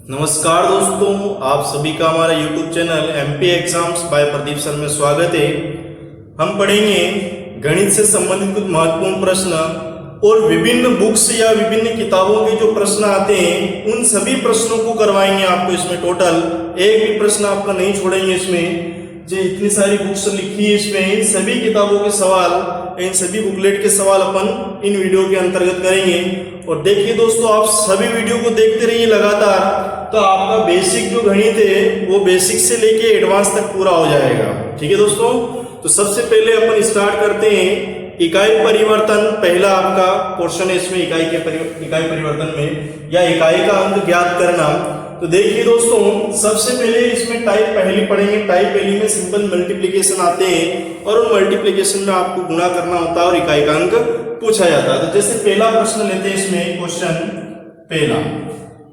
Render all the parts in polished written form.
नमस्कार दोस्तों, आप सभी का हमारा YouTube channel MP exams by Pradeep sir में स्वागत है। हम पढ़ेंगे गणित से संबंधित कुछ महत्वपूर्ण प्रश्न और विभिन्न बुक्स या विभिन्न किताबों के जो प्रश्न आते हैं उन सभी प्रश्नों को करवाएंगे आपको। इसमें टोटल एक भी प्रश्न आपका नहीं छोड़ेंगे। इसमें जो इतनी सारी बुक्स लिखी है इसमें इन सभी किताबों के सवाल, इन सभी बुकलेट के सवाल अपन इन वीडियो के अंतर्गत करेंगे। और देखिए दोस्तों, आप सभी वीडियो को देखते रहिए लगातार, तो आपका बेसिक जो गणित है वो बेसिक से लेके एडवांस तक पूरा हो जाएगा। ठीक है दोस्तों, तो सबसे पहले अपन स्टार्ट करते हैं इकाई परिवर्तन। पहला आपका क्वेश्चन है इसमें इकाई परिवर्तन में या इकाई का अंक ज्ञात करना। तो देखिए दोस्तों, सबसे पहले इसमें टाइप पहली पढ़ेंगे। टाइप पहली में सिंपल मल्टीप्लिकेशन आते हैं और उन मल्टीप्लिकेशन में आपको गुणा करना होता है और इकाई का अंक पूछा जाता है। तो जैसे पहला प्रश्न लेते हैं इसमें क्वेश्चन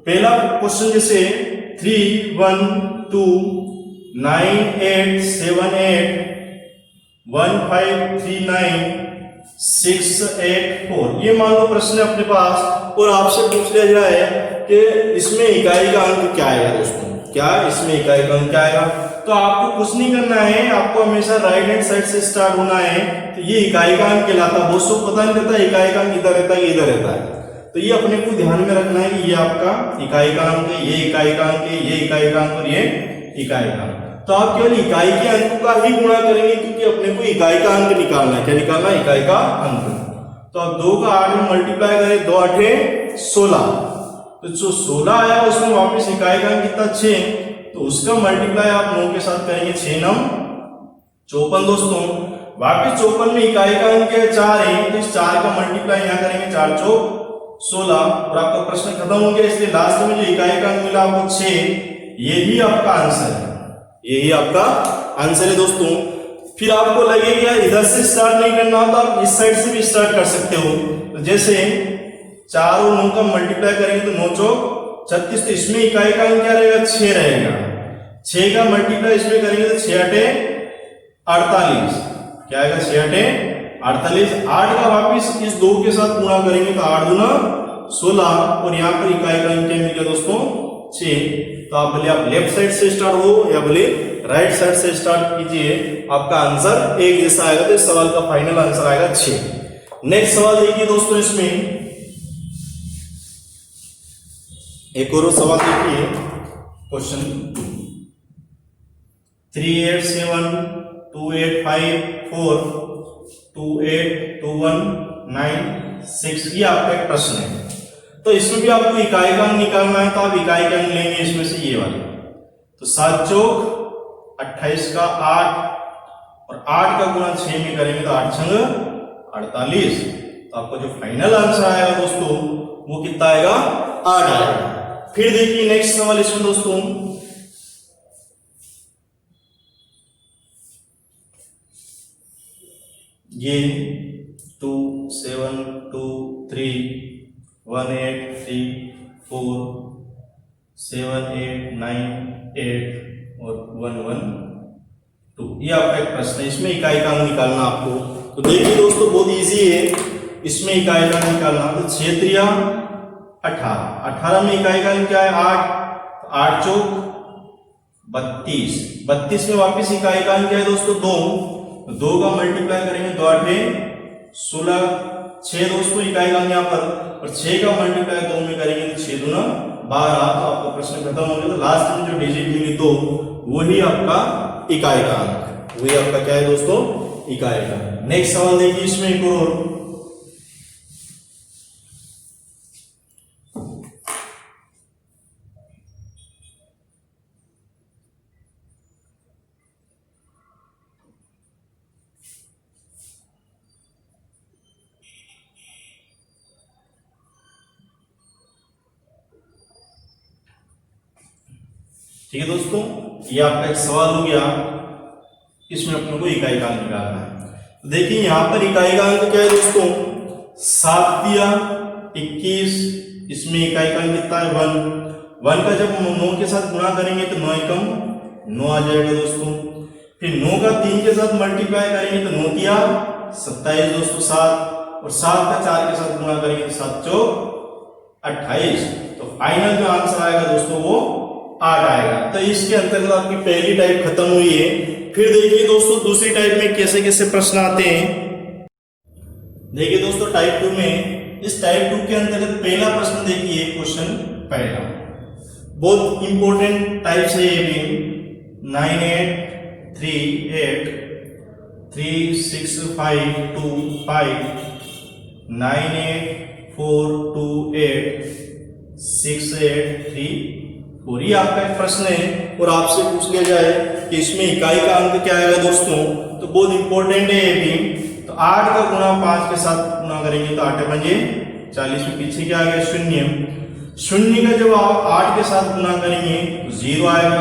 पहला क्वेश्चन जैसे 3 1 2 9 8 7 8 1 5 3 9 6 8 4 ये मान लो प्रश्न है अपने पास और आपसे पूछ लिया जाए कि इसमें इकाई का अंक क्या आएगा। दोस्तों, क्या इसमें इकाई का अंक क्या आएगा? तो आपको कुछ नहीं करना है, आपको हमेशा राइट हैंड साइड से स्टार्ट होना है। तो ये इकाई का अंक कहलाता है। बहुत पता नहीं रहता इकाई का अंक इधर रहता है इधर रहता है, तो ये अपने को ध्यान में रखना है कि ये आपका इकाई का अंक है, ये इकाई का अंक है, ये इकाई का अंक और ये इकाई का अंक। तो आप केवल इकाई के अंक का ही गुणा करेंगे क्योंकि अपने को इकाई का अंक निकालना है। क्या निकालना है? इकाई का अंक। तो अब 2 का 8 में मल्टीप्लाई करें, 2 8 16। तो जो 16 आया उसमें वापस इकाई का अंक कितना 6, तो उसका मल्टीप्लाई आप 9 के साथ करेंगे। 6 9 54 दोस्तों। वापस 54 में इकाई का अंक है 4 है, तो इस 4 का मल्टीप्लाई यहाँ करेंगे। 4 4 16 और आपका प्रश्न खत्म हो गया। इसलिए लास्ट में जो इकाई का अंक मिला आपको 6, यही आपका आंसर है। यही आपका आंसर है दोस्तों। फिर आपको लगेगा इधर से स्टार्ट नहीं करना हो तो आप इस साइड से भी स्टार्ट कर सकते हो। तो जैसे 4 और 9 का मल्टीप्लाई करेंगे तो 9 4 36, तो इसमें इकाई का अंक क्या रहेगा? 6 रहेगा। 6 का मल्टीप्लाई इसमें करेंगे तो 6 8 48 क्या आएगा? 6 8 48। 8 का वापिस इस 2 के साथ गुणा करेंगे तो 8 दूना 16 और यहाँ पर इकाई का अंक क्या मिल गया दोस्तों? 6। तो आप बोले आप लेफ्ट साइड से स्टार्ट हो या बोले राइट साइड से स्टार्ट कीजिए, आपका आंसर एक जैसा आएगा। तो इस सवाल का फाइनल आंसर आएगा 6। नेक्स्ट सवाल देखिए दोस्तों, इसमें एक और सवाल देखिए क्वेश्चन 3 8 7 2 8 5 4 2 8 2 1 9 6 ये आपका एक प्रश्न है। तो इसमें भी आपको इकाई का अंक निकालना है, तो आप इकाई का अंक लेंगे इसमें से ये वाले। तो 7 चौक 28 का 8 और 8 का गुणा 6 में करेंगे तो 8 छंग 48। तो आपका जो फाइनल आंसर आएगा दोस्तों वो कितना आएगा? 8 आएगा। फिर देखिए नेक्स्ट सवाल इसमें दोस्तों ये 2 7 2 3 1 8 3 4 7 8 9 8 और 1 1 2 ये आपका एक प्रश्न है। इसमें इकाई का अंक निकालना आपको। तो देखिए दोस्तों, बहुत इजी है इसमें इकाई का अंक निकालना। तो 6 3 18 18 में इकाई का अंक क्या है? 8 8 चौक 32 32 में वापिस इकाई का अंक क्या है दोस्तों? 2 2 का मल्टीप्लाई करेंगे 2 8 16 6 दोस्तों इकाई का अंक यहाँ पर, और 6 का मल्टीप्लाई 2 में करेंगे तो 6 दूना 12। तो आपका प्रश्न खत्म हो गया। तो लास्ट में जो डिजिट मिली 2 वही आपका इकाई का अंक, वही आपका क्या है दोस्तों? इकाई का। नेक्स्ट सवाल देखिए इसमें एक और ठीक है दोस्तों, ये आपका एक सवाल हो गया। इसमें अपने को इकाई का अंक निकालना है। तो देखिए यहाँ पर इकाई का अंक क्या है दोस्तों? 7 दिया 21, इसमें इकाई का अंक कितना है? 1 1 का जब 9 के साथ गुणा करेंगे तो 9 एकम 9 आ जाएगा दोस्तों। फिर 9 का 3 के साथ मल्टीप्लाई करेंगे तो 9 दिया 27 दोस्तों 7, और 7 का 4 के साथ गुणा करेंगे तो 7 चौक 28। तो फाइनल जो आंसर आएगा दोस्तों वो 8 आएगा। तो इसके अंतर्गत आपकी पहली टाइप खत्म हुई है। फिर देखिए दोस्तों दूसरी टाइप में कैसे कैसे प्रश्न आते हैं। देखिए दोस्तों टाइप 2 में, इस टाइप 2 के अंतर्गत पहला प्रश्न देखिए, क्वेश्चन पहला बहुत इंपॉर्टेंट टाइप से ये भी 9838 36525 98428 6834 ये आपका एक प्रश्न है और आपसे पूछ लिया जाए कि इसमें इकाई का अंक क्या आएगा दोस्तों, तो बहुत इंपॉर्टेंट है ये भी। तो 8 का गुणा 5 के साथ गुणा करेंगे तो 8 पंजे 40 में पीछे क्या आ गया शून्य। शून्य का जब आप 8 के साथ गुणा करेंगे तो 0 आएगा,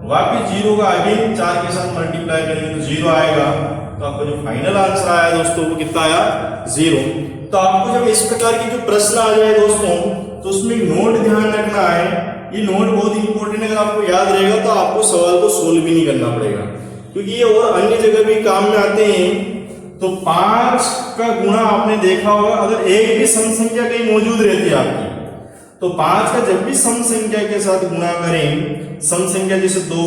वापिस 0 का अगेन 4 के साथ मल्टीप्लाई करेंगे तो 0 आएगा। तो आपका जो फाइनल आंसर आया दोस्तों वो कितना आया 0। तो आपको जब इस प्रकार की जो प्रश्न आ जाए दोस्तों तो उसमें नोट ध्यान रखना है, ये नोट बहुत इंपॉर्टेंट है। अगर आपको याद रहेगा तो आपको सवाल को सोल्व भी नहीं करना पड़ेगा, क्योंकि ये और अन्य जगह भी काम में आते हैं। तो 5 का गुणा आपने देखा होगा, अगर एक भी सम संख्या कहीं मौजूद रहती है आपकी तो 5 का जब भी सम संख्या के साथ गुणा करें, सम संख्या जैसे 2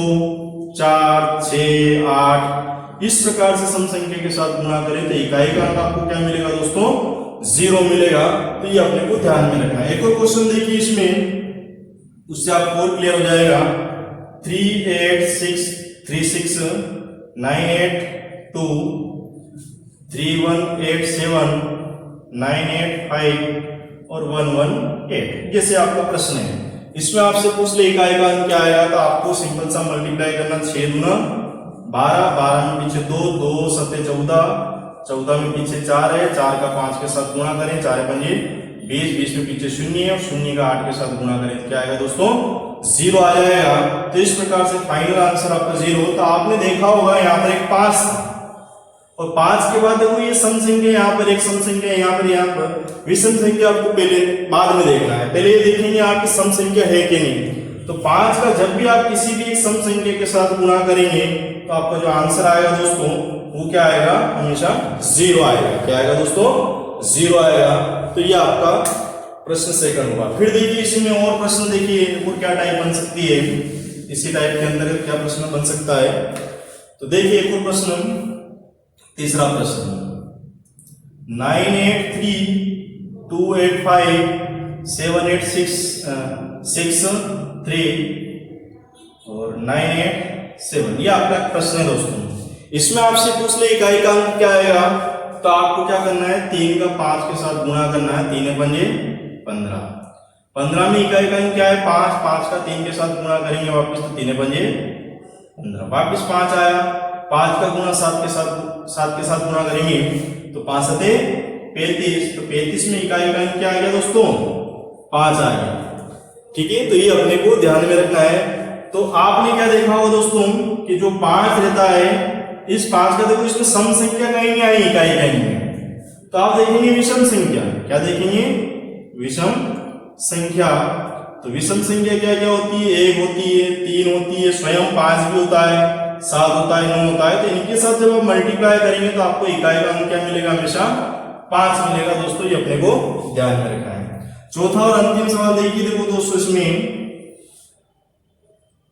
4 6 8 इस प्रकार से सम संख्या के साथ गुणा करें तो इकाई का अंक आपको क्या मिलेगा दोस्तों 0 मिलेगा। तो ये अपने को ध्यान में रखना है। एक और क्वेश्चन देखिए इसमें, उससे आपको और क्लियर हो जाएगा। 38636 982 3187 985 और 118 जैसे आपका प्रश्न है। इसमें आपसे पूछ ले इकाई का अंक क्या आएगा, तो आपको सिंपल सा मल्टीप्लाई करना। 6 दूना 12, 12 में पीछे 2, 2 7 14, 14 में पीछे 4 है, 4 का 5 के साथ गुणा करें, 4 पंजे 20, 20 में पीछे 0 है और 0 का 8 के साथ गुणा करें तो क्या आएगा दोस्तों 0 आ जाएगा। तो इस प्रकार से फाइनल आंसर आपका 0। तो आपने देखा होगा यहाँ पर एक 5 और 5 के बाद देखो ये सम संख्या, यहाँ पर एक सम संख्या, यहाँ पर विषम संख्या आपको पहले बाद में देखना है। पहले ये देखेंगे आपकी सम संख्या है कि नहीं। तो 5 का जब भी आप किसी भी एक सम संख्या के साथ गुणा करेंगे तो आपका जो आंसर आएगा दोस्तों वो क्या आएगा, हमेशा 0 आएगा। क्या आएगा दोस्तों 0 आएगा। तो ये आपका प्रश्न सेकंड हुआ। फिर देखिए इसमें और प्रश्न देखिए और क्या टाइप बन सकती है, इसी टाइप के अंतर्गत क्या प्रश्न बन सकता है। तो देखिए एक और प्रश्न, तीसरा प्रश्न 98328578663 और 987 ये आपका प्रश्न है दोस्तों। इसमें आपसे पूछ ले इकाई का अंक क्या आएगा, तो आपको क्या करना है 3 का 5 के साथ गुणा करना है। 3 पंजे 15, 15 में इकाई का अंक क्या है 5, 5 का 3 के साथ गुणा करेंगे वापस तो 3 पंजे 15, वापस 5 आया। 5 का गुणा 7 के साथ गुणा करेंगे तो 5 7 35, तो 35 में इकाई का अंक क्या आ गया दोस्तों 5 आ गया। ठीक है, तो ये अपने को ध्यान में रखना है। तो आपने क्या देखा होगा दोस्तों कि जो 5 रहता है, इस 5 का देखो इसमें सम संख्या कहीं नहीं आई, इकाई कहीं नहीं, तो आप देखेंगे विषम संख्या। क्या देखेंगे विषम संख्या। तो विषम संख्या क्या क्या होती है, 1 होती है, 3 होती है, स्वयं 5 भी होता है, 7 होता है, 9 होता है। तो इनके साथ जब आप मल्टीप्लाई करेंगे तो आपको इकाई का अंक क्या मिलेगा, हमेशा 5 मिलेगा दोस्तों। ये अपने को ध्यान में रखना है। चौथा और अंतिम सवाल देखिए, देखो दोस्तों इसमें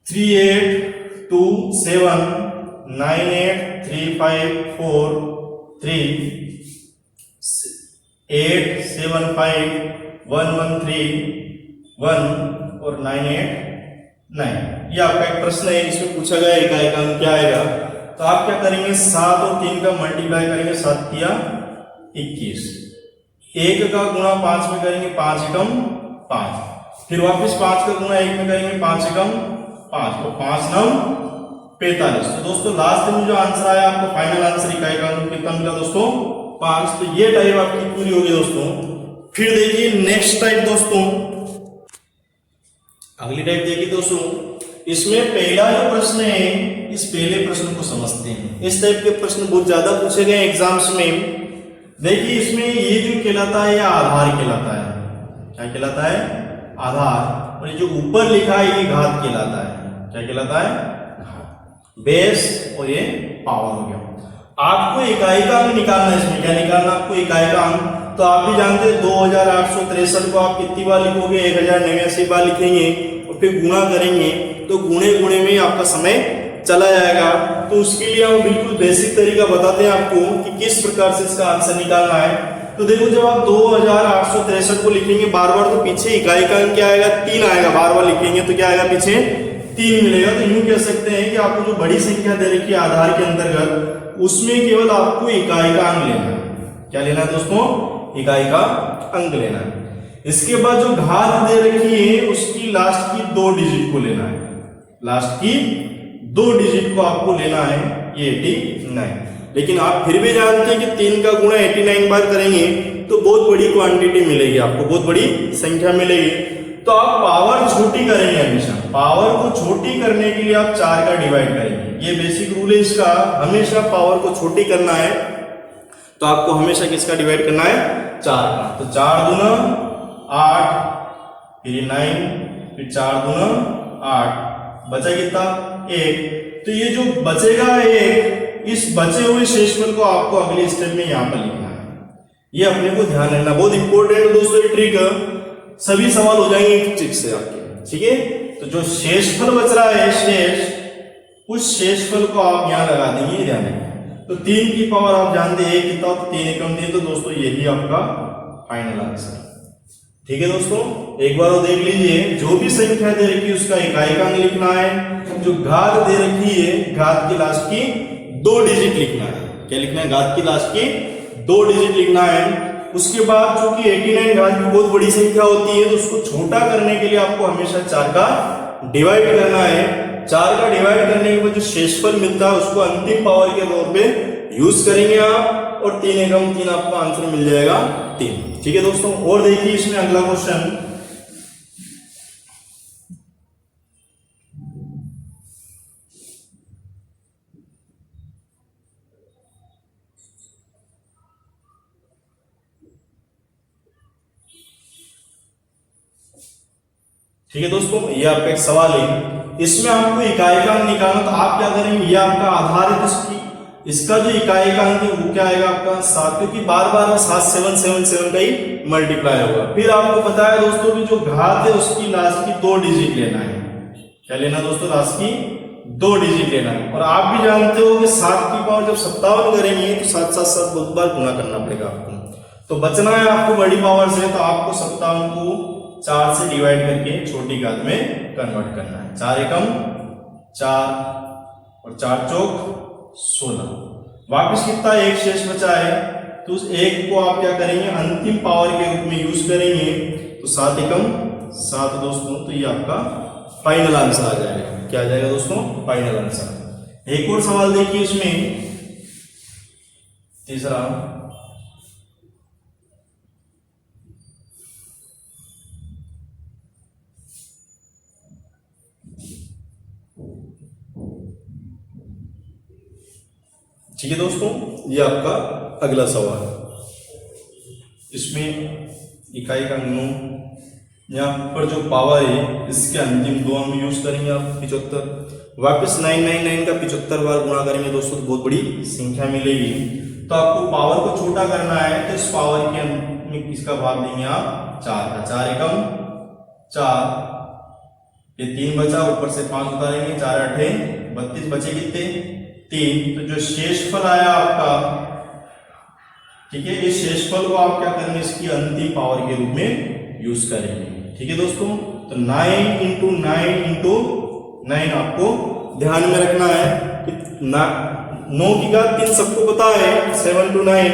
3827 98354 875 113 और 989 ये आपका एक प्रश्न है। इसमें पूछा गया इकाई का अंक क्या आएगा। तो आप क्या करेंगे 7 और 3 का मल्टीप्लाई करेंगे, 7 तिया 21, 1 का गुणा 5 में करेंगे 5 एकम 5, फिर वापस 5 का गुणा 1 में करेंगे 5 एकम 5 और 5 9 45। तो दोस्तों लास्ट में जो आंसर आया आपको फाइनल आंसर इकाई का अंक कितना मिला दोस्तों 5। तो ये टाइप आपकी पूरी होगी दोस्तों। फिर देखिए नेक्स्ट टाइप दोस्तों, अगली टाइप देखिए दोस्तों। इसमें पहला जो प्रश्न है, इस पहले प्रश्न को समझते हैं। इस टाइप के प्रश्न बहुत ज्यादा पूछे गए एग्जाम्स में। देखिए इसमें ये जो कहलाता है ये आधार कहलाता है। क्या कहलाता है, आधार। और ये जो ऊपर लिखा है ये घात कहलाता है। क्या कहलाता है, बेस, और ये पावर हो गया। आपको इकाई का अंक निकालना है। इसमें क्या निकालना आपको, इकाई का अंक। तो आप भी जानते हैं 2863 को आप कितनी बार लिखोगे, 1089 बार लिखेंगे और फिर गुणा करेंगे तो गुणे गुणे में आपका समय चला जाएगा। तो उसके लिए हम बिल्कुल बेसिक तरीका बताते हैं आपको कि किस प्रकार से इसका आंसर निकालना है। तो देखो जब आप 2863 को लिखेंगे बार बार तो पीछे इकाई का अंक क्या आएगा, 3 आएगा। बार बार लिखेंगे तो क्या आएगा, पीछे 3 मिलेगा। तो यूं कह सकते हैं कि आपको जो बड़ी संख्या दे रखी है आधार के अंतर्गत, उसमें केवल आपको इकाई का अंक लेना है। क्या लेना है दोस्तों, इकाई का अंक लेना है। इसके बाद जो घात दे रखी है उसकी लास्ट की 2 डिजिट को लेना है। लास्ट की 2 डिजिट को आपको लेना है, ये 89। लेकिन आप फिर भी जानते हैं कि 3 का गुणा 89 बार करेंगे तो बहुत बड़ी क्वांटिटी मिलेगी आपको, बहुत बड़ी संख्या मिलेगी। तो आप पावर छोटी करेंगे हमेशा। पावर को छोटी करने के लिए आप 4 का डिवाइड करेंगे। ये बेसिक रूल है इसका, हमेशा पावर को छोटी करना है तो आपको हमेशा किसका डिवाइड करना है, 4 का। तो 4 दूना 8, फिर 9, फिर 4 दूना 8, बचा कितना, 1। तो ये जो बचेगा 1, इस बचे हुए शेषफल को आपको अगले स्टेप में यहां पर लिखना है। ये अपने को ध्यान रखना, बहुत इंपॉर्टेंट है दोस्तों ये ट्रिक। सभी सवाल हो जाएंगे एक ट्रिक से आपके, ठीक है। तो जो शेषफल बच रहा है शेष, उस शेषफल को आप यहां लगा देंगे, ध्यान रखिए। तो 3 की पावर आप जानते हैं 1 कितना, 3 एकम 3। तो दोस्तों यही आपका फाइनल आंसर, ठीक है दोस्तों। एक बार वो देख लीजिए, जो भी संख्या दे रखी है उसका इकाई का अंक लिखना है। जो घात दे रखी है, घात की लास्ट की 2 डिजिट लिखना है। क्या लिखना है, घात की लास्ट की 2 डिजिट लिखना है। उसके बाद चूंकि 89 घात की बहुत बड़ी संख्या होती है तो उसको छोटा करने के लिए आपको हमेशा 4 का डिवाइड करना है। 4 का डिवाइड करने के बाद जो शेषफल मिलता है उसको अंतिम पावर के तौर पे यूज करेंगे आप, और 3 एकम 3 आपको आंसर मिल जाएगा 3, ठीक है दोस्तों। और देखिए इसमें अगला क्वेश्चन, ठीक है दोस्तों। ये आपका एक सवाल है, इसमें आपको इकाई का अंक निकालना। तो आप क्या करेंगे, ये आपका आधार है, इसकी इसका जो इकाई का अंक है वो क्या आएगा आपका 7, क्योंकि बार बार में 7 7 7 7 का ही मल्टीप्लाई होगा। फिर आपको पता है दोस्तों कि जो घात है उसकी लास्ट की 2 डिजिट लेना है। क्या लेना दोस्तों, लास्ट की 2 डिजिट लेना है। और आप भी जानते हो कि 7 की पावर जब 57 करेंगे तो 7 7 7 बहुत बार गुणा करना पड़ेगा आपको। तो बचना है आपको बड़ी पावर से, तो आपको 57 को 4 से डिवाइड करके छोटी घात में कन्वर्ट करना है। 4 एकम 4 और 4 चौक 16। वापिस कितना, 1 शेष बचा है। तो उस 1 को आप क्या करेंगे, अंतिम पावर के रूप में यूज करेंगे। तो 7 एकम 7 दोस्तों, तो ये आपका फाइनल आंसर आ जाएगा। क्या आ जाएगा दोस्तों, फाइनल आंसर। एक और सवाल देखिए इसमें, तीसरा, ठीक है दोस्तों। ये आपका अगला सवाल, इसमें इकाई का 9, यहाँ पर जो पावर है इसके अंतिम 2 हम यूज करेंगे आप 75। वापस 999 का 75 बार गुणा करेंगे दोस्तों तो बहुत बड़ी संख्या मिलेगी। तो आपको पावर को छोटा करना है, तो इस पावर के अंत में किसका भाग देंगे आप, 4 का। 4 एकम 4, ये 3 बचा, ऊपर से 5 उतारेंगे, 4 8 32, बचे कितने, 3। तो जो शेषफल आया आपका, ठीक है, इस शेषफल को आप क्या करेंगे, इसकी अंतिम पावर के रूप में यूज करेंगे, ठीक है दोस्तों। तो 9 इंटू 9 इंटू 9 आपको ध्यान में रखना है कि 9 की घात 3 सबको पता है, 7 to 9।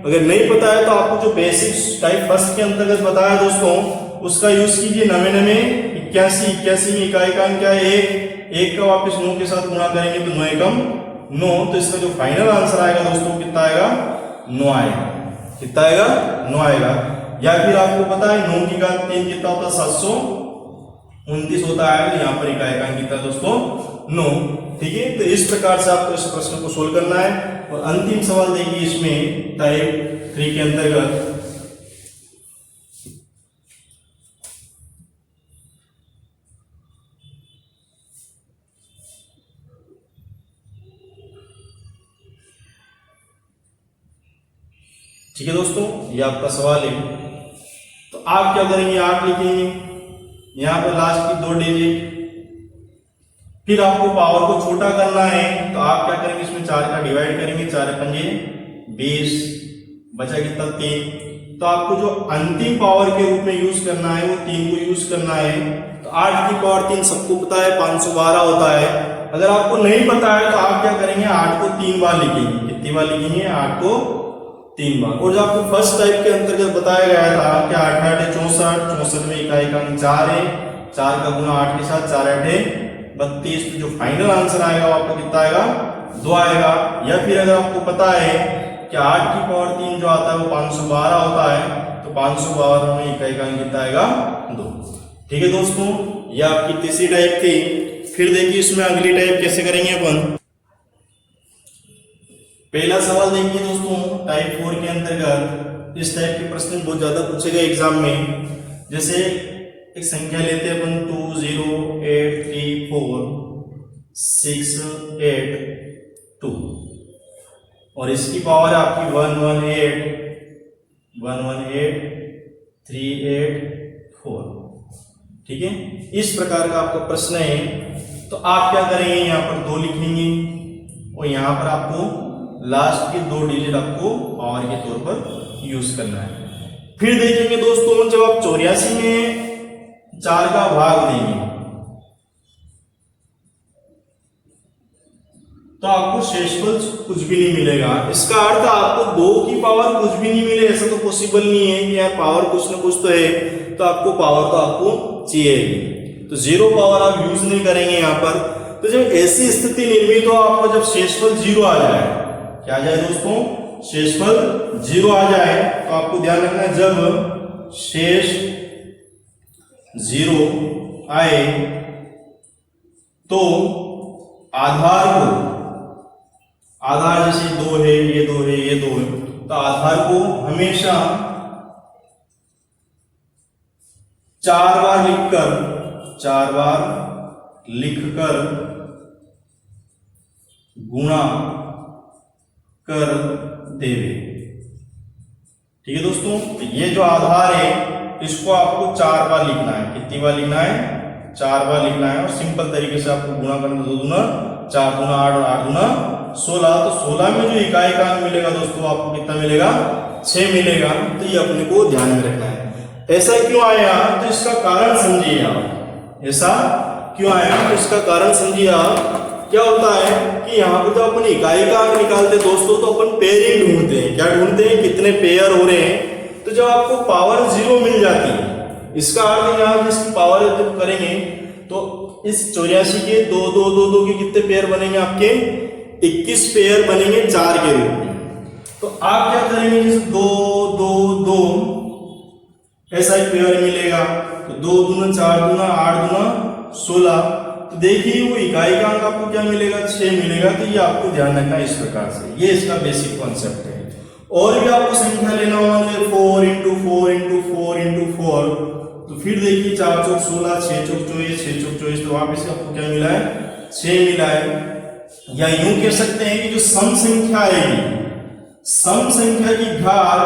अगर नहीं पता है तो आपको जो बेसिक टाइप फर्स्ट के अंतर्गत बताया दोस्तों उसका यूज कीजिए। 9 81 81 में इकाई का अंक क्या है, 1 का वापस 9 के साथ गुणा करेंगे तो 9 एकम 9। तो इसका जो फाइनल आंसर आएगा दोस्तों कितना आएगा, 9 आएगा। कितना आएगा, 9 आएगा। या फिर आपको पता है 9 की घात 3 कितना होता है, 729 होता है। तो यहाँ पर इकाई का अंक कितना दोस्तों, 9, ठीक है। तो इस प्रकार से आपको इस प्रश्न को सोल्व करना है। और अंतिम सवाल देखिए इसमें टाइप 3 के अंतर्गत, ठीक है दोस्तों, ये आपका सवाल है। तो आप क्या करेंगे, 8 लिखेंगे, यहाँ पर लास्ट की 2 डिजिट, फिर आपको पावर को छोटा करना है तो आप क्या करेंगे, इसमें 4 का डिवाइड करेंगे, 4 पंजे 20, बचा कितना 3। तो आपको जो अंतिम पावर के रूप में यूज करना है वो 3 को यूज करना है। तो 8 की पावर 3 सबको पता है 512 होता है। अगर आपको नहीं पता है तो आप क्या करेंगे, 8 को 3 बार लिखेंगे। कितनी बार लिखेंगे, 8 को 3 बार। और जो आपको फर्स्ट टाइप के अंतर्गत बताया गया था कि 8 8 है 64, 64 में इकाई का अंक 4 है, 4 का गुना 8 के साथ, 4 8 है 32। तो जो फाइनल आंसर आएगा वो आपका कितना आएगा, 2 आएगा। या फिर अगर आपको पता है कि 8 की पावर 3 जो आता है वो 512 होता है, तो 512 में इकाई का अंक कितना आएगा, 2। ठीक है दोस्तों, ये आपकी तीसरी टाइप थी। फिर देखिए इसमें अगली टाइप कैसे करेंगे अपन। पहला सवाल देखिए दोस्तों, टाइप 4 के अंतर्गत इस टाइप के प्रश्न बहुत ज्यादा पूछेगा एग्जाम में। जैसे एक संख्या लेते हैं अपन 2 0 8 3 4 6 8 2, और इसकी पावर है आपकी 118 3 8 4। ठीक है, इस प्रकार का आपका प्रश्न है। तो आप क्या करेंगे, यहाँ पर 2 लिखेंगे और यहाँ पर आपको लास्ट की 2 डिजिट आपको पावर के तौर पर यूज करना है। फिर देखेंगे दोस्तों, जब आप 84 में 4 का भाग देंगे तो आपको शेषफल कुछ भी नहीं मिलेगा। इसका अर्थ आपको 2 की पावर कुछ भी नहीं मिले, ऐसा तो पॉसिबल नहीं है कि यार पावर कुछ ना कुछ तो है, तो आपको पावर तो आपको चाहिए। तो 0 पावर आप यूज नहीं करेंगे यहाँ पर। तो जब ऐसी स्थिति निर्मित हो, आपको जब शेषफल 0 आ जाए, क्या आ जाए दोस्तों, शेषफल 0 आ जाए, तो आपको ध्यान रखना है जब शेष 0 आए तो आधार जैसे 2 है, ये 2 है, ये 2 है, तो आधार को हमेशा 4 बार लिखकर गुणा कर देवे। ठीक है दोस्तों, तो ये जो आधार है इसको आपको 4 बार लिखना है। कितनी बार लिखना है, 4 बार लिखना है। और सिंपल तरीके से आपको गुणा करना, 2 दूना 4 दूना 8 और 8 दूना 16। तो 16 में जो इकाई का अंक मिलेगा दोस्तों आपको कितना मिलेगा, 6 मिलेगा। तो ये अपने को ध्यान में रखना है। ऐसा क्यों आया, तो इसका कारण समझिए आप। ऐसा क्यों आया, तो इसका कारण समझिए आप। क्या होता है कि यहाँ पर जब अपन इकाई का अंक निकालते दोस्तों, तो अपन पेयरिंग ढूंढते हैं। क्या ढूंढते हैं, कितने पेयर हो रहे हैं। तो जब आपको पावर 0 मिल जाती है, इसका अर्थ यहाँ जिसकी पावर जब करेंगे तो इस 84 के 2 2 2 2 के कितने पेयर बनेंगे, आपके 21 पेयर बनेंगे 4 के रूप में। तो आप क्या करेंगे, जैसे 2 2 2 ऐसा एक पेयर मिलेगा, तो 2 दूना 4 दूना 8 दूना 16। तो देखिए वो इकाई का अंक आपको क्या मिलेगा, 6 मिलेगा। तो ये आपको ध्यान रखना है इस प्रकार से, ये इसका बेसिक कॉन्सेप्ट है। और भी आपको संख्या लेना होगा, 4 × 4 × 4 × 4, तो फिर देखिए 4 चौक 16, 6 चौक 24, 6 चौक 24, तो वापस से आपको क्या मिला है, 6 मिला है। या यूं कह सकते हैं कि जो सम संख्या आएगी, सम संख्या की घात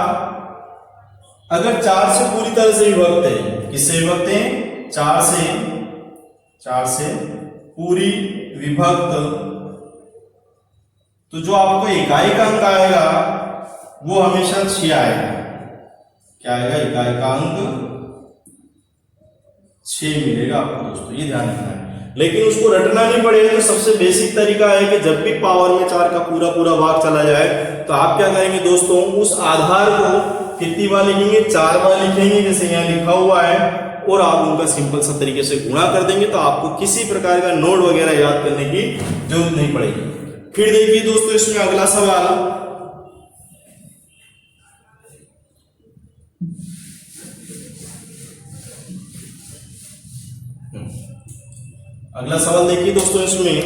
अगर 4 से पूरी तरह से विभक्त है, किससे विभक्त है, 4 से पूरी विभक्त, तो जो आपको इकाई का अंक आएगा वो हमेशा 6 आएगा। क्या आएगा, इकाई का अंक 6 मिलेगा आपको दोस्तों, ये ध्यान रखना है। लेकिन उसको रटना नहीं पड़ेगा। तो सबसे बेसिक तरीका है कि जब भी पावर में 4 का पूरा भाग चला जाए, तो आप क्या करेंगे दोस्तों, उस आधार को कितनी बार लिखेंगे, 4 बार लिखेंगे, जैसे यहाँ लिखा हुआ है, और आप उनका सिंपल सा तरीके से गुणा कर देंगे। तो आपको किसी प्रकार का नोट वगैरह याद करने की जरूरत नहीं पड़ेगी। फिर देखिए दोस्तों, इसमें अगला सवाल, देखिए दोस्तों, इसमें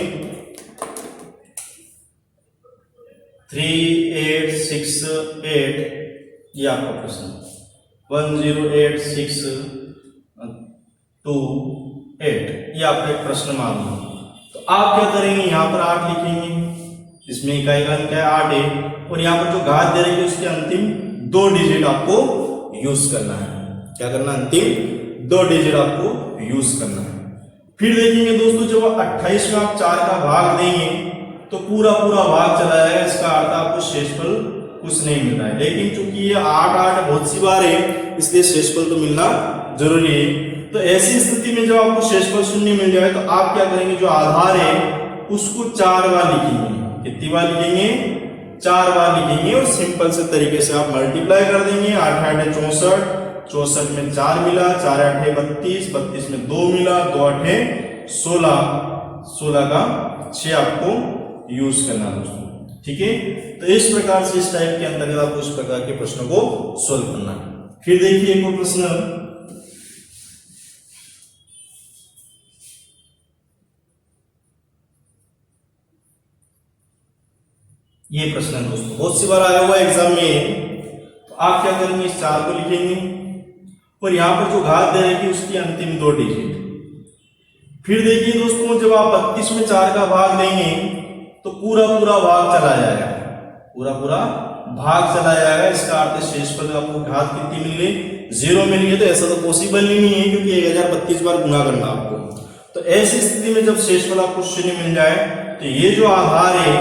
3 8 6 8, ये आपका प्रश्न 108 6 2 8, ये आपका एक प्रश्न मान लो। तो आप क्या करेंगे, यहाँ पर 8 लिखेंगे, इसमें इकाई का अंक क्या है, 8 है, और यहाँ पर जो घात दे रही है उसकी अंतिम 2 डिजिट आपको यूज करना है। क्या करना है? अंतिम 2 डिजिट आपको यूज करना है। फिर देखेंगे दोस्तों, जब 28 में आप 4 का भाग देंगे तो पूरा पूरा भाग चला जाएगा, इसका अर्थ आपको शेषफल कुछ नहीं मिल रहा है। लेकिन चूंकि ये 8 बहुत सी बार है, इसलिए शेषफल तो मिलना जरूरी है। तो ऐसी स्थिति में जब आपको शेषफल शून्य मिल जाए तो आप क्या करेंगे, जो आधार है उसको 4 बार लिखेंगे। कितनी बार लिखेंगे? 4 बार लिखेंगे और सिंपल से तरीके से आप मल्टीप्लाई कर देंगे। 8 8 64, 64 में 4 मिला, 4 8 32, 32 में 2 मिला, 2 8 16, 16 का 6 आपको यूज करना दोस्तों। ठीक है, तो इस प्रकार से इस टाइप के अंतर्गत आपको इस प्रकार के प्रश्नों को सोल्व करना है। फिर देखिए एक और प्रश्न, ये प्रश्न है दोस्तों, बहुत सी बार आया हुआ एग्जाम में। तो आप क्या करेंगे, इस 4 को लिखेंगे और यहां पर जो घात दे रखी उसकी अंतिम 2 डिजिट। फिर देखिए दोस्तों, जब आप 32 में 4 का भाग देंगे तो पूरा पूरा भाग चला जाएगा, पूरा पूरा भाग चला जाएगा। इसका अर्थ शेषफल आपको घात कितनी मिल गई? 0 मिल गई। तो ऐसा तो पॉसिबल ही नहीं है, क्योंकि 1032 बार गुना करना आपको। तो ऐसी स्थिति में जब शेषफल आपको 0 मिल जाए तो ये जो आधार है,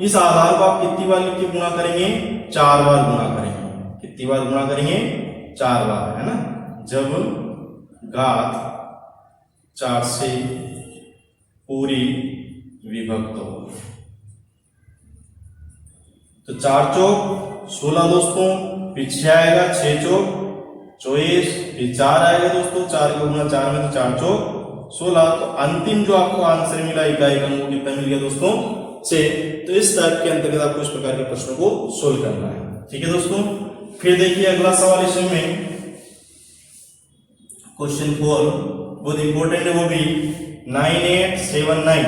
इस आधार को आप कितनी बार लिख के गुना करेंगे? 4 बार गुना करेंगे। कितनी बार गुना करेंगे? 4 बार, है ना। जब घात 4 से पूरी विभक्त हो तो 4 चौक 16 दोस्तों, फिर 6 आएगा, 6 चौक 24, फिर 4 आएगा दोस्तों, 4 को गुना 4 में तो 4 चौक 16। तो अंतिम जो आपको आंसर मिला इकाई का वो कितना मिल गया दोस्तों? 6। तो इस टाइप के अंतर्गत आपको इस प्रकार के प्रश्नों को सोल्व करना है। ठीक है दोस्तों, फिर देखिए अगला सवाल इसमें क्वेश्चन 4 बहुत इंपॉर्टेंट है, वो भी 9879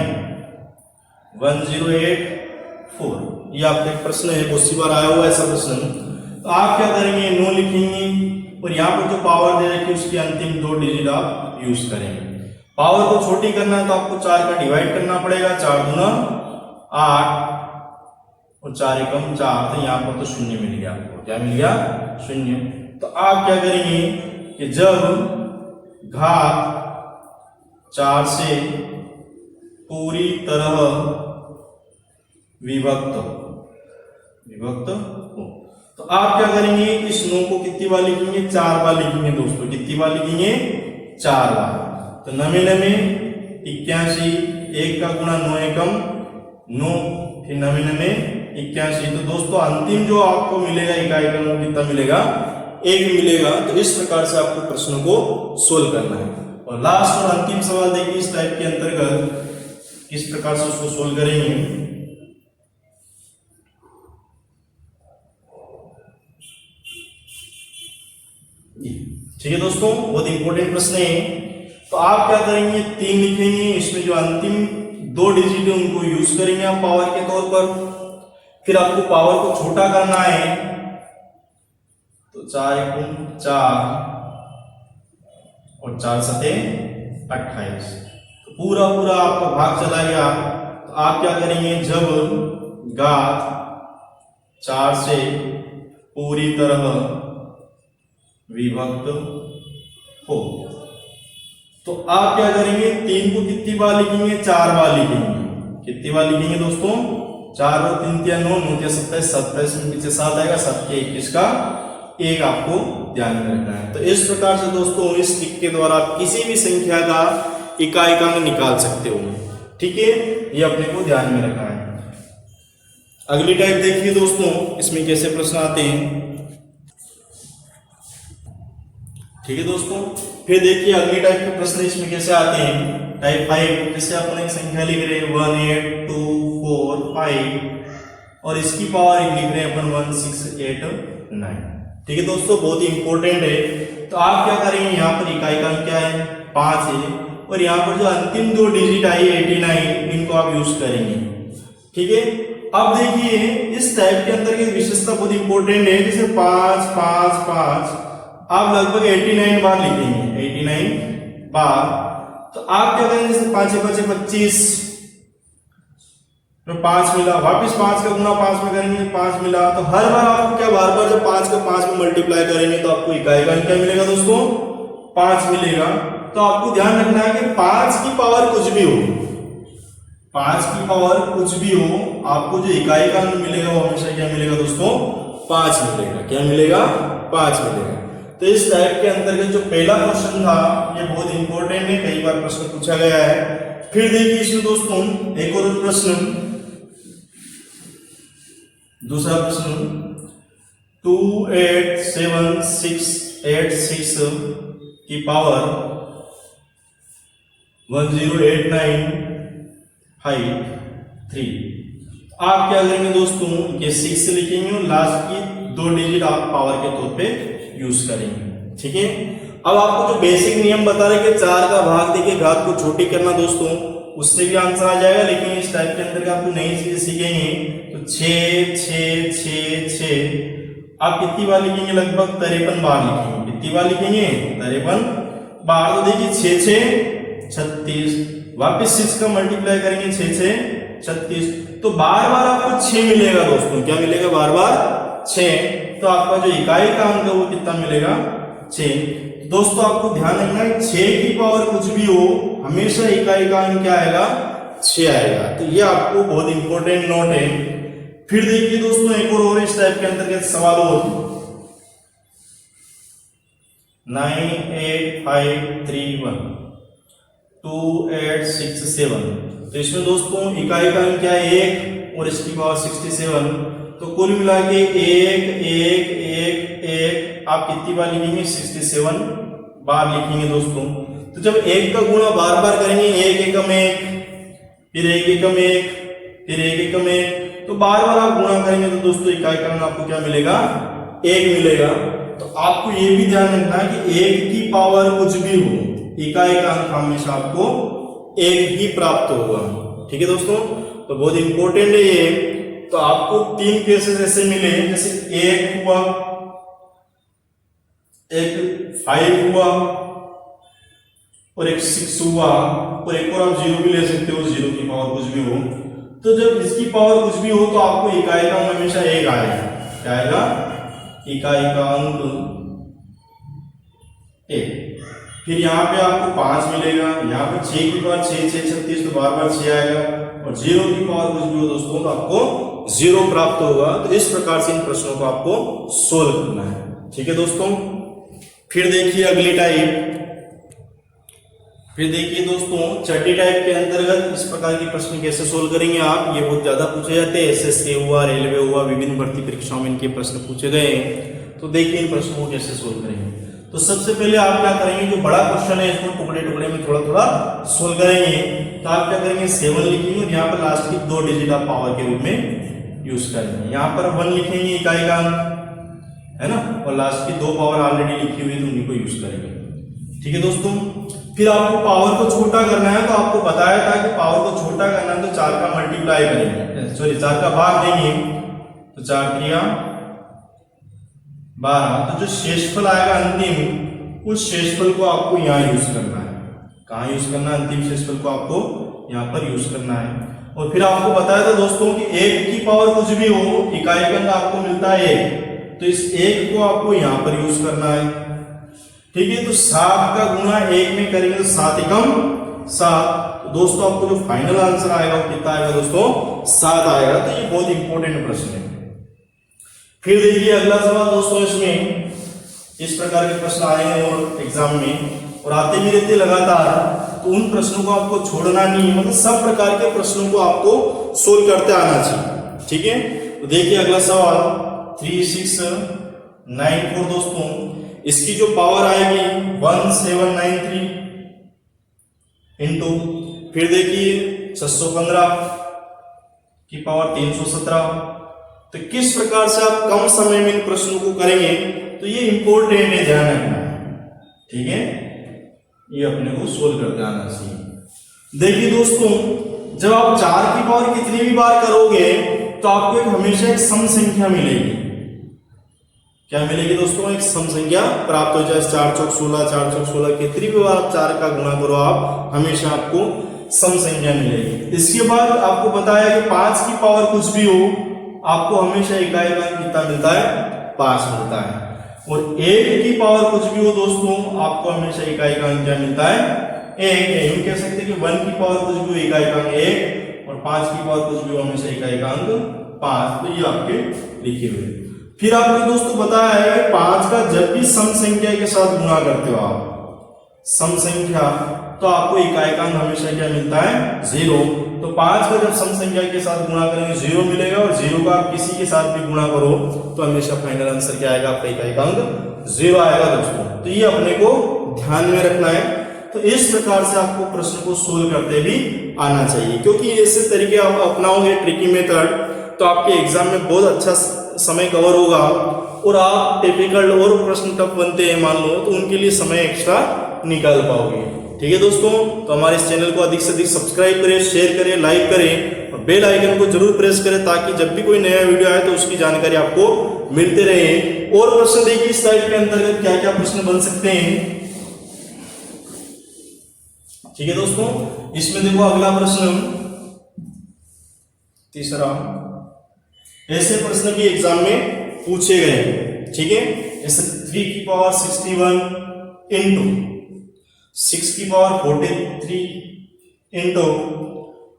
1084। ये आपका एक प्रश्न है, बहुत सी बार आया हुआ ऐसा प्रश्न। तो आप क्या करेंगे, 9 लिखेंगे और यहाँ पर जो पावर दे रखी है उसकी अंतिम 2 डिजिट आप यूज करेंगे। पावर को छोटी करना है तो आपको 4 का डिवाइड करना पड़ेगा। 4 दूना 8 और 4 एकम 4, तो यहाँ पर तो 0 मिल गया आपको। क्या मिल गया? 0। तो आप क्या करेंगे कि जब घात 4 से पूरी तरह विभक्त हो तो आप क्या करेंगे, इस 9 को कितनी बार लिखेंगे? 4 बार लिखेंगे दोस्तों। कितनी बार लिखेंगे? 4 बार। तो 9 में 81, 1 का गुणा 9 एकम 9, फिर 9 में 81। तो दोस्तों अंतिम जो आपको मिलेगा इकाई का वो कितना मिलेगा? 1 मिलेगा। तो इस प्रकार से आपको प्रश्नों को सोल्व करना है। और लास्ट और अंतिम सवाल देखिए इस टाइप के अंतर्गत किस प्रकार से उसको सोल्व करेंगे। ठीक है दोस्तों, बहुत इंपॉर्टेंट प्रश्न है। तो आप क्या करेंगे, 3 लिखेंगे, इसमें जो अंतिम 2 डिजिट है उनको यूज करेंगे आप पावर के तौर पर। फिर आपको पावर को छोटा करना है तो 4 एकम 4 और 4 सते 28। तो पूरा पूरा आपका भाग चला गया। तो आप क्या करेंगे, जब घात 4 से पूरी तरह विभक्त हो तो आप क्या करेंगे, 3 को कितनी बार लिखेंगे? 4 बार लिखेंगे। कितनी बार लिखेंगे दोस्तों? 4 और 3 या 9, 9 के 27, 27 में पीछे 7 आएगा, 7 के 21 का 1 आपको ध्यान में रखना है। तो इस प्रकार से दोस्तों इस ट्रिक के द्वारा आप किसी भी संख्या का इकाई निकाल सकते हो। ठीक है, ये अपने को ध्यान में रखना है। अगली टाइप देखिए दोस्तों, इसमें कैसे प्रश्न आते हैं। ठीक है दोस्तों, फिर देखिए अगली टाइप के प्रश्न इसमें कैसे आते हैं। टाइप 5, जैसे अपन एक संख्या लिख रहे हैं 1 8 2 4 5 और इसकी पावर लिख रहे हैं अपन 1 6 8 9। ठीक है दोस्तों, बहुत ही इंपॉर्टेंट है। तो आप क्या करेंगे, यहाँ पर इकाई का क्या है? 5 है और यहाँ पर जो अंतिम 2 डिजिट आई 89, इनको आप यूज करेंगे। ठीक है, अब देखिए इस टाइप के अंदर की विशेषता बहुत इंपॉर्टेंट है। जैसे 5 5 5 आप लगभग 89 बार लिखेंगे, 89 बार। तो आप क्या करेंगे, जैसे 5 5 25 तो 5 मिला, वापिस 5 का गुना 5 में करेंगे 5 मिला। तो हर बार आपको क्या, बार बार जब 5 का 5 में मल्टीप्लाई करेंगे तो आपको इकाई का क्या मिलेगा दोस्तों, 5 मिलेगा। तो आपको ध्यान रखना है कि 5 की पावर कुछ भी हो, 5 की पावर कुछ भी हो, आपको जो इकाई का अंक मिलेगा वो हमेशा क्या मिलेगा दोस्तों, 5 मिलेगा। क्या मिलेगा, 5 मिलेगा। तो इस टाइप के अंतर्गत जो पहला क्वेश्चन था ये बहुत इंपॉर्टेंट है, कई बार प्रश्न पूछा गया है। फिर देखिए इसमें दोस्तों एक और प्रश्न, दूसरा प्रश्न 287,686 की पावर 10895 आप क्या करेंगे दोस्तों, ये 6 से लिखेंगे और लास्ट की 2 डिजिट आप पावर के तौर पे यूज करेंगे। ठीक है, अब आपको जो बेसिक नियम बता रहे कि 4 का भाग देके घात को छोटी करना दोस्तों, उससे भी आंसर आ जाएगा। लेकिन इस टाइप के अंदर आपको नई चीजें सीखेंगे। तो 6 6 6 6 आप कितनी बार लिखेंगे, लगभग 53 बार लिखेंगे। कितनी बार लिखेंगे, 53 बार। तो देखिए 6 6 36, वापिस 6 का मल्टीप्लाई करेंगे 6 6 36, तो बार बार आपको 6 मिलेगा दोस्तों। क्या मिलेगा, बार बार 6। तो आपका जो इकाई का अंक है वो कितना मिलेगा, 6। दोस्तों आपको ध्यान रखना है 6 की पावर कुछ भी हो, हमेशा इकाई का अंक क्या आएगा, 6 आएगा। तो ये आपको बहुत इंपॉर्टेंट नोट है। फिर देखिए दोस्तों एक और इस टाइप के अंतर्गत सवाल और 98531 2867। तो इसमें दोस्तों इकाई का अंक क्या है, 1 और इसकी पावर 67। तो कुल मिला के 1 1 1 1 आप कितनी बार लिखेंगे, 67 बार लिखेंगे दोस्तों। तो जब 1 का गुणा बार बार करेंगे, 1 एकम 1, फिर 1 एकम 1, फिर 1 एकम 1, तो बार बार आप गुणा करेंगे तो दोस्तों इकाई का अंक आपको क्या मिलेगा, 1 मिलेगा। तो आपको ये भी ध्यान रखना है कि 1 की पावर कुछ भी हो, इकाई का अंक हमेशा आपको 1 ही प्राप्त होगा। ठीक है दोस्तों, तो बहुत इंपॉर्टेंट है ये। तो आपको 3 केसेस ऐसे मिले, जैसे 1 हुआ, एक 5 हुआ और एक 6 हुआ, और एक और आप 0 भी ले सकते हो, 0 की पावर कुछ भी हो। तो जब इसकी पावर कुछ भी हो तो आपको इकाई का अंक हमेशा 1 आएगा। क्या आएगा, इकाई का अंक 1। फिर यहाँ पे आपको 5 मिलेगा, यहाँ पे 6 की पावर 6 6 36, तो बार बार 6 आएगा, और 0 की पावर कुछ भी हो दोस्तों तो आपको 0 प्राप्त होगा। तो इस प्रकार से इन प्रश्नों को आपको सोल्व करना है। ठीक है दोस्तों, फिर देखिए अगली टाइप। फिर देखिए दोस्तों छठी टाइप के अंतर्गत इस प्रकार के प्रश्न कैसे सोल्व करेंगे आप, ये बहुत ज्यादा पूछे जाते हैं। एसएससी हुआ, रेलवे हुआ, विभिन्न भर्ती परीक्षाओं में इनके प्रश्न पूछे गए हैं। तो देखिए इन प्रश्नों को कैसे सोल्व करेंगे। तो सबसे पहले आप क्या करेंगे, जो बड़ा क्वेश्चन है इसको टुकड़े टुकड़े में थोड़ा थोड़ा सोल्व करेंगे। तो आप क्या करेंगे, 7 लिखेंगे और यहाँ पर लास्ट की 2 डिजिट आप पावर के रूप में यूज करेंगे। यहाँ पर 1 लिखेंगे इकाई का अंक है ना, और लास्ट की 2 पावर ऑलरेडी लिखी हुई है तो उन्हीं को यूज करेंगे। ठीक है दोस्तों, फिर आपको पावर को छोटा करना है। तो आपको बताया था कि पावर को छोटा करना है तो 4 का मल्टीप्लाई करेंगे, सॉरी 4 का भाग देंगे। तो 4 3 12। तो जो शेषफल आएगा अंतिम, उस शेषफल को आपको यहाँ यूज करना है। कहाँ यूज करना है, अंतिम शेषफल को आपको यहाँ पर यूज करना है। और फिर आपको बताया था दोस्तों कि 1 की पावर कुछ भी हो, इकाई का अंक आपको मिलता है 1, तो इस 1 को आपको यहाँ पर यूज करना है। ठीक है, तो 7 का गुणा 1 में करेंगे तो 7 एकम 7। तो दोस्तों आपको जो फाइनल आंसर आएगा वो कितना आएगा दोस्तों, 7 आएगा। तो ये बहुत इंपॉर्टेंट प्रश्न है। फिर देखिए अगला सवाल दोस्तों, इसमें इस प्रकार के प्रश्न आए हैं और एग्जाम में और आते भी रहते लगातार। तो उन प्रश्नों को आपको छोड़ना नहीं, मतलब सब प्रकार के प्रश्नों को आपको सोल्व करते आना चाहिए। ठीक है, तो देखिए अगला सवाल 3694 दोस्तों, इसकी जो पावर आएगी 1793 इंटू, फिर देखिए 615 की पावर 317। तो किस प्रकार से आप कम समय में इन प्रश्नों को करेंगे, तो ये इंपॉर्टेंट है, ध्यान रखना है। ठीक है, ये अपने को सोल्व करते आना चाहिए। देखिए दोस्तों, जब आप 4 की पावर कितनी भी बार करोगे तो आपको एक हमेशा एक सम संख्या मिलेगी। क्या मिलेगी दोस्तों, एक सम संख्या प्राप्त हो जाए। 4 चौक 16, 4 चौक 16, कितनी भी बार आप 4 का गुणा करो आप, हमेशा आपको सम संख्या मिलेगी। इसके बाद आपको बताया कि 5 की पावर कुछ भी हो, आपको हमेशा इकाई का अंक कितना मिलता है, 5 मिलता है। और 1 की पावर कुछ भी हो दोस्तों, आपको हमेशा इकाई का अंक क्या मिलता है, 1। यूं कह सकते हैं कि 1 की पावर कुछ भी हो, इकाई का अंक 1, और 5 की पावर कुछ भी हो, हमेशा इकाई का अंक 5। तो ये आपके लिखे हुए। फिर आपने दोस्तों बताया है कि 5 का जब भी सम संख्या के साथ गुणा करते हो आप, सम संख्या, तो आपको इकाई का अंक हमेशा क्या मिलता है, 0। तो 5 का जब सम संख्या के साथ गुणा करेंगे 0 मिलेगा, और 0 का आप किसी के साथ भी गुणा करो तो हमेशा फाइनल आंसर क्या आएगा, आपका इकाई का अंक 0 आएगा दोस्तों। तो ये अपने को ध्यान में रखना है। तो इस प्रकार से आपको प्रश्न को सोल्व करते भी आना चाहिए, क्योंकि ऐसे तरीके आप अपनाओगे ट्रिकी मेथड, तो आपके एग्जाम में बहुत अच्छा समय कवर होगा, और आप टिपिकल और प्रश्न टफ बनते हैं मान लो, तो उनके लिए समय एक्स्ट्रा निकाल पाओगे। ठीक है दोस्तों, तो हमारे इस चैनल को अधिक से अधिक सब्सक्राइब करें, शेयर करें, लाइक करें, और बेल आइकन को जरूर प्रेस करें, ताकि जब भी कोई नया वीडियो आए तो उसकी जानकारी आपको मिलते रहे। और प्रश्न देखिए इस टाइप के अंतर्गत क्या क्या प्रश्न बन सकते हैं। ठीक है दोस्तों, इसमें देखो अगला प्रश्न, तीसरा, ऐसे प्रश्न भी एग्जाम में पूछे गए। ठीक है, जैसे 3 की पावर 61 इंटू 6 की पावर 43 इंटू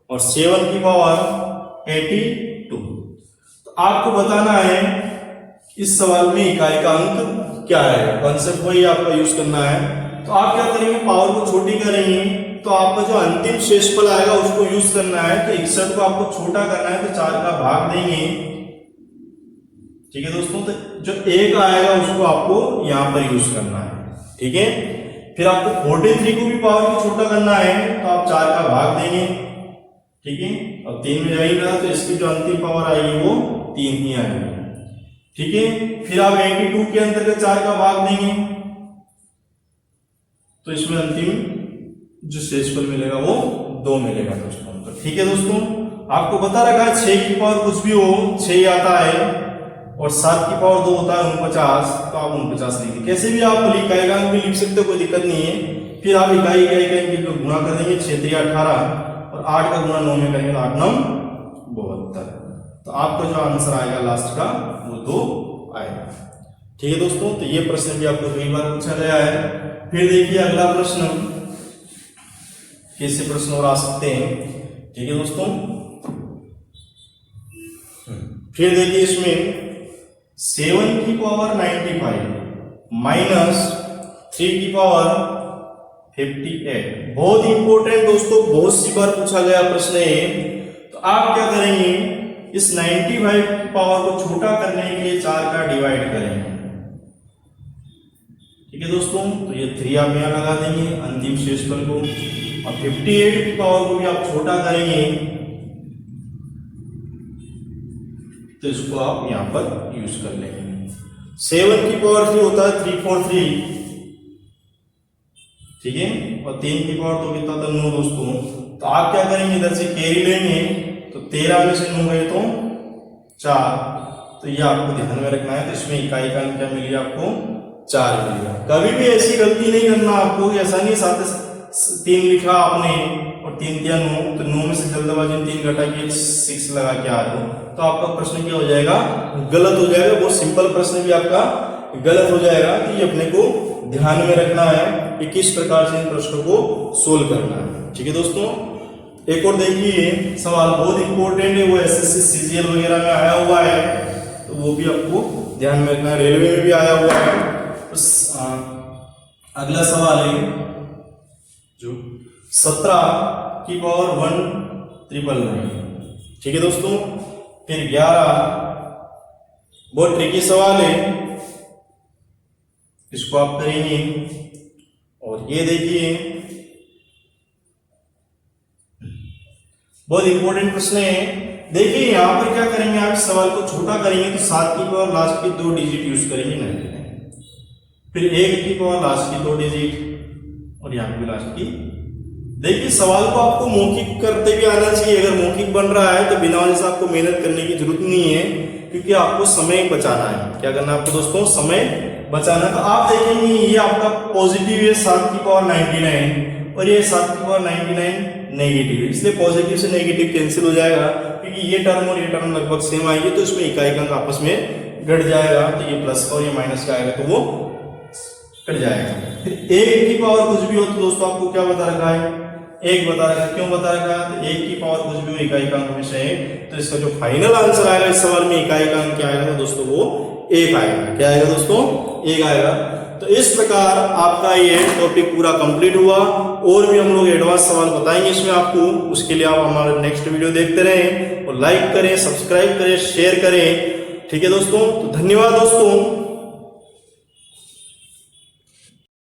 और 7 की पावर 82। तो आपको बताना है इस सवाल में इकाई का अंक क्या है, कॉन्सेप्ट वही आपका यूज करना है। तो आप क्या करेंगे, पावर को छोटी करेंगे, तो आपका जो अंतिम शेषफल आएगा उसको यूज करना है। तो 61 को आपको छोटा करना है, तो 4 का भाग देंगे। ठीक है दोस्तों, तो जो 1 आएगा उसको आपको यहां पर यूज करना है। ठीक है, फिर आपको 43 को भी पावर को छोटा करना है, तो आप 4 का भाग देंगे। ठीक है, अब 3 में जाएगा तो इसकी जो अंतिम पावर आएगी वो 3 ही आएगी। ठीक है, फिर आप 82 के अंतर्गत 4 का भाग देंगे, तो इसमें अंतिम जो शेषफल मिलेगा वो 2 मिलेगा दोस्तों। तो ठीक है दोस्तों, आपको बता रखा है 6 की पावर कुछ भी हो 6 आता है, और 7 की पावर 2 होता है 49, तो आप 49 लिखिए। कैसे भी आप इकाई का अंक भी लिख सकते हो, कोई दिक्कत नहीं है। फिर आप इकाई का गुणा कर देंगे, 6 3 18, और 8 का गुणा 9 में करेंगे तो 8 9 72। तो आपका जो आंसर आएगा लास्ट का वो 2 आएगा। ठीक है दोस्तों, तो ये प्रश्न भी आपको कई बार पूछा गया है। फिर देखिए अगला प्रश्न, कैसे प्रश्न और आ सकते हैं। ठीक है दोस्तों, फिर देखिए इसमें 7 की पावर 95 माइनस 3 की पावर 58, बहुत इंपॉर्टेंट दोस्तों, बहुत सी बार पूछा गया प्रश्न है। तो आप क्या करेंगे, इस 95 की पावर को छोटा करने के लिए 4 का डिवाइड करेंगे। ठीक है दोस्तों, तो ये 3 आप यहां लगा देंगे अंतिम शेषफल को, और 58 की पावर को भी आप छोटा करेंगे, तो इसको आप यहां पर यूज कर लेंगे। 7 की पावर 3 होता है 343, ठीक है, और 3 की पावर तो कितना था 9 दोस्तों। तो आप क्या करेंगे, इधर से कैरी लेंगे, तो 13 में से 9 गए तो 4। तो ये आपको ध्यान में रखना है। तो इसमें इकाई का अंक क्या मिलेगा, आपको 4 मिलेगा। कभी भी ऐसी गलती नहीं करना आपको, ऐसा नहीं साथ 3 लिखा आपने और 3 दिया 9, तो 9 में से जल्दबाजी 3 घटा के 6 लगा के आ रहे हो, तो आपका प्रश्न क्या हो जाएगा, गलत हो जाएगा। बहुत सिंपल प्रश्न भी आपका गलत हो जाएगा। तो ये अपने को ध्यान में रखना है कि किस प्रकार से इन प्रश्नों को सोल्व करना है। ठीक है दोस्तों, एक और देखिए सवाल बहुत इंपॉर्टेंट है, वो एसएससी सीजीएल वगैरह में आया हुआ है, तो वो भी आपको ध्यान में रखना है। रेलवे में भी आया हुआ है। अगला सवाल है जो 17 की पावर 1999। ठीक है दोस्तों, फिर 11, बहुत ट्रिकी सवाल है, इसको आप करेंगे। और ये देखिए बहुत इंपॉर्टेंट प्रश्न है। देखिए यहां पर क्या करेंगे, आप सवाल को छोटा करेंगे तो 7 की पावर लास्ट की 2 डिजिट यूज करेंगे 99, फिर 1 की पावर लास्ट की 2 डिजिट, और यहां पे लास्ट की। देखिए सवाल को आपको मौखिक करते भी आना चाहिए। अगर मौखिक बन रहा है तो बिना वजह से आपको मेहनत करने की जरूरत नहीं है, क्योंकि आपको समय बचाना है। क्या करना है आपको दोस्तों, समय बचाना। तो आप देखेंगे ये आपका पॉजिटिव है 7 की पावर 99, और ये 7 की पावर 99 नेगेटिव, इसलिए पॉजिटिव से नेगेटिव कैंसिल हो जाएगा, क्योंकि ये टर्म और ये टर्म लगभग सेम आएंगे, तो इसमें इकाई का अंक आपस में घट जाएगा, तो ये प्लस का और ये माइनस का आएगा तो वो कट जाएगा। फिर 1 की पावर कुछ भी हो तो दोस्तों आपको क्या बता रखा है, 1 बता रखा है। क्यों बता रखा है, तो 1 की पावर कुछ भी हो इकाई का अंक हमेशा 1, तो इसका जो फाइनल आंसर आएगा इस सवाल में इकाई का अंक क्या आएगा तो दोस्तों वो 1 आएगा। क्या आएगा दोस्तों, 1 आएगा। तो इस प्रकार आपका ये टॉपिक पूरा कंप्लीट हुआ, और भी हम लोग एडवांस सवाल बताएंगे इसमें आपको, उसके लिए आप हमारा नेक्स्ट वीडियो देखते रहें और लाइक करें, सब्सक्राइब करें, शेयर करें। ठीक है दोस्तों, तो धन्यवाद दोस्तों।